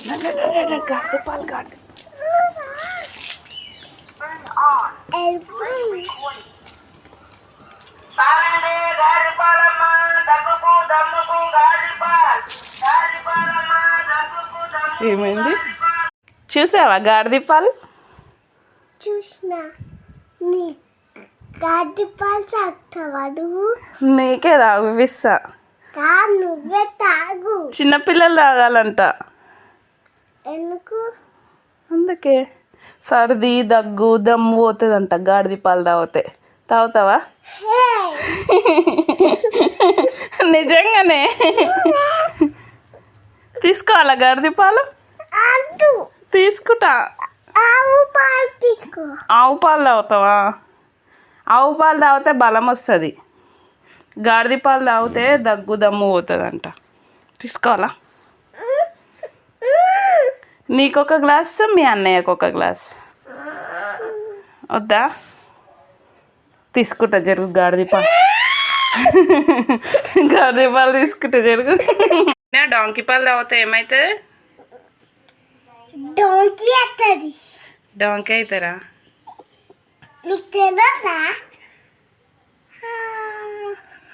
గాడిద పాలు గాడిద ఏమైంది చూసావా గాడిద పాలు చూసినా నీ గాడి పాలు తాగుతావా నువ్వు నీకే తాగిపిస్తా నువ్వే తాగు చిన్నపిల్లలు తాగాలంట ఎందుకు అందుకే సర్ది దగ్గు దమ్ము పోతుందంట గాడిద పాలు తాగుతావా నిజంగానే తీసుకోవాలా గాడిద పాలు తీసుకుంటా ఆవు పాలు తీసుకో ఆవు పాలు తాగుతావా ఆవు పాలు తాగితే బలం వస్తుంది గాడిద పాలు తాగితే దగ్గు దమ్ము పోతుందంట తీసుకోవాలా నీకొక గ్లాస్ మీ అన్నయ్యకు ఒక గ్లాస్ వద్దా తీసుకుంటా జరుగు గాడిద పాలు గాడిద పాలు తీసుకుంటా జరుగు డాంకీ పాలు తాగితే ఏమవుతుంది డోంకీ అవుతుంది డాంకీ అవుతారా నీకు తెలియదా